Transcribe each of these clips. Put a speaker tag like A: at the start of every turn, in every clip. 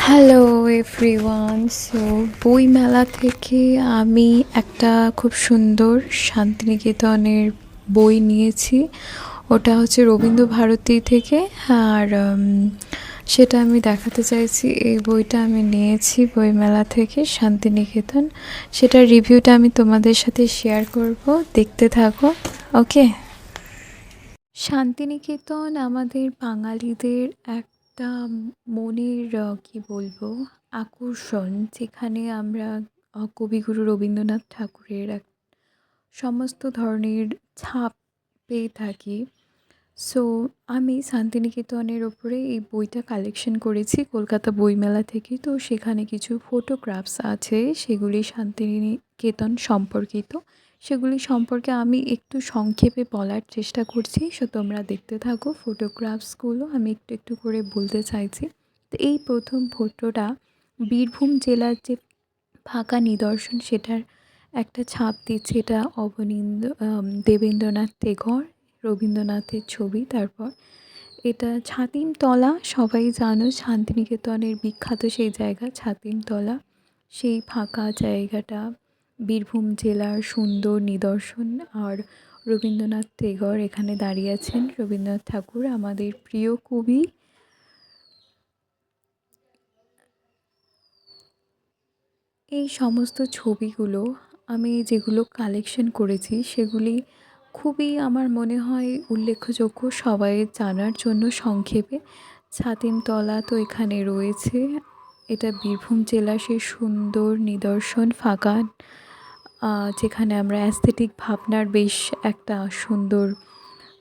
A: Hello everyone. So বইমেলা থেকে আমি একটা খুব সুন্দর শান্তিনিকেতনের বই নিয়েছি। ওটা হচ্ছে রবীন্দ্রভারতী থেকে। আর সেটা আমি দেখাতে চাইছি। এই বইটা আমি নিয়েছি বইমেলা থেকে শান্তিনিকেতন। সেটার রিভিউটা আমি তোমাদের সাথে শেয়ার করব, দেখতে থাকো। ওকে। শান্তিনিকেতন আমাদের বাঙালিদের একটা মনের কি বলবো আকর্ষণ, যেখানে আমরা কবিগুরু রবীন্দ্রনাথ ঠাকুরের এক সমস্ত ধরনের ছাপ পেয়ে থাকি। সো আমি শান্তিনিকেতনের ওপরে এই বইটা কালেকশন করেছি কলকাতা বইমেলা থেকে। তো সেখানে কিছু ফটোগ্রাফস আছে, সেগুলি শান্তিনিকেতন সম্পর্কিত। সেগুলি সম্পর্কে আমি একটু সংক্ষেপে বলার চেষ্টা করছি। সো তোমরা দেখতে থাকো ফটোগ্রাফসগুলো, আমি একটু একটু করে বলতে চাইছি। তো এই প্রথম ফটোটা বীরভূম জেলার যে ফাঁকা নিদর্শন সেটার একটা ছাপ দিচ্ছে। এটা দেবেন্দ্রনাথ টেগর, রবীন্দ্রনাথের ছবি। তারপর এটা ছাতিমতলা, সবাই জানো শান্তিনিকেতনের বিখ্যাত সেই জায়গা ছাতিমতলা। সেই ফাঁকা জায়গাটা বীরভূম জেলার সুন্দর নিদর্শন। আর রবীন্দ্রনাথ টেগর এখানে দাঁড়িয়ে আছেন, রবীন্দ্রনাথ ঠাকুর আমাদের প্রিয় কবি। এই সমস্ত ছবিগুলো আমি যেগুলো কালেকশন করেছি সেগুলি খুবই আমার মনে হয় উল্লেখযোগ্য সবাই জানার জন্য। সংক্ষেপে ছাতিমতলা তো এখানে রয়েছে, এটা বীরভূম জেলার সেই সুন্দর নিদর্শন ফাঁকা, যেখানে আমরা অ্যাস্থেটিক ভাবনার বেশ একটা সুন্দর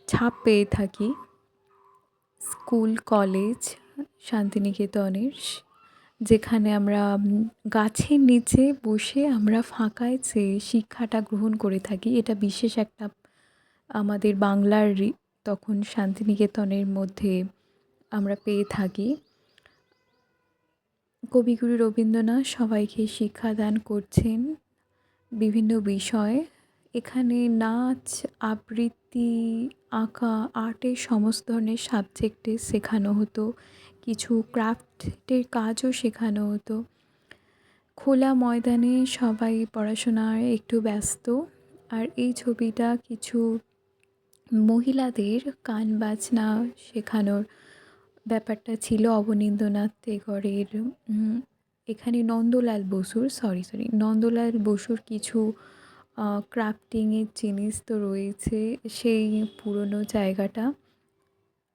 A: ছাপ পেয়ে থাকি। স্কুল কলেজ শান্তিনিকেতনের, যেখানে আমরা গাছের নিচে বসে আমরা ফাঁকায় যে শিক্ষাটা গ্রহণ করে থাকি, এটা বিশেষ একটা আমাদের বাংলার তখন শান্তিনিকেতনের মধ্যে আমরা পেয়ে থাকি। কবিগুরু রবীন্দ্রনাথ সবাইকে শিক্ষাদান করছেন বিভিন্ন বিষয়ে। এখানে নাচ, আবৃত্তি, আঁকা, আর্টের সমস্ত ধরনের সাবজেক্টে শেখানো হতো। কিছু ক্রাফটের কাজও শেখানো হতো। খোলা ময়দানে সবাই পড়াশোনায় একটু ব্যস্ত। আর এই ছবিটা কিছু মহিলাদের গান বাজনা শেখানোর ব্যাপারটা ছিল অবনীন্দ্রনাথ টেগরের। এখানে নন্দলাল বসুর কিছু ক্রাফটিংয়ের জিনিস তো রয়েছে সেই পুরনো জায়গাটা।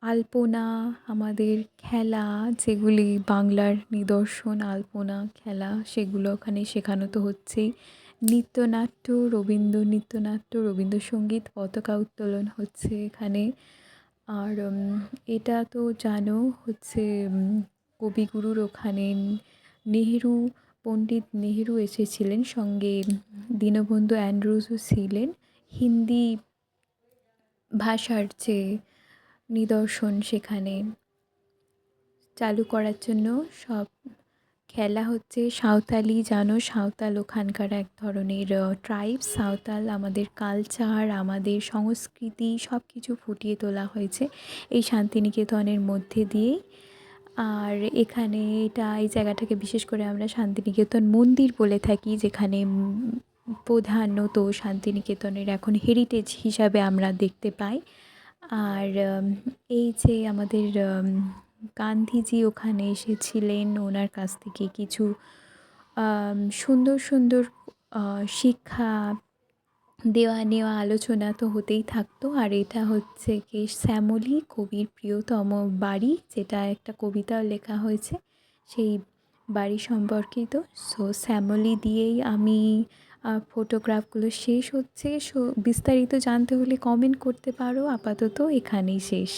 A: আলপনা, আমাদের খেলা, যেগুলি বাংলার নিদর্শন, আলপনা খেলা, সেগুলো ওখানে শেখানো তো হচ্ছেই। নৃত্যনাট্য, নৃত্যনাট্য, রবীন্দ্রসঙ্গীত, পতাকা উত্তোলন হচ্ছে এখানে। আর এটা তো জানো হচ্ছে কবিগুরুর ওখানে নেহেরু, পণ্ডিত নেহেরু এসেছিলেন, সঙ্গে দীনবন্ধু অ্যান্ড্রুজও ছিলেন। হিন্দি ভাষার যে নিদর্শন সেখানে চালু করার জন্য সব খেলা হচ্ছে। সাঁওতালি, জানো সাঁওতাল ওখানকার এক ধরনের ট্রাইব। সাঁওতাল আমাদের কালচার, আমাদের সংস্কৃতি সব কিছু ফুটিয়ে তোলা হয়েছে এই শান্তিনিকেতনের মধ্যে দিয়েই। আর এখানে এই জায়গাটাকে বিশেষ করে আমরা শান্তিনিকেতন মন্দির বলে থাকি, যেখানে প্রধানত শান্তিনিকেতনের এখন হেরিটেজ হিসাবে আমরা দেখতে পাই। আর এই যে আমাদের গান্ধীজি ওখানে এসেছিলেন, ওনার কাছ থেকে কিছু সুন্দর সুন্দর শিক্ষা দেওয়া নেওয়া আলোচনা তো হতেই থাকতো। আর এটা হচ্ছে কি শ্যামলী, কবির প্রিয়তম বাড়ি, যেটা একটা কবিতাও লেখা হয়েছে সেই বাড়ি সম্পর্কিত। সো শ্যামলী দিয়েই আমি ফটোগ্রাফগুলো শেষ হচ্ছে। সো বিস্তারিত জানতে হলে কমেন্ট করতে পারো। আপাতত এখানেই শেষ।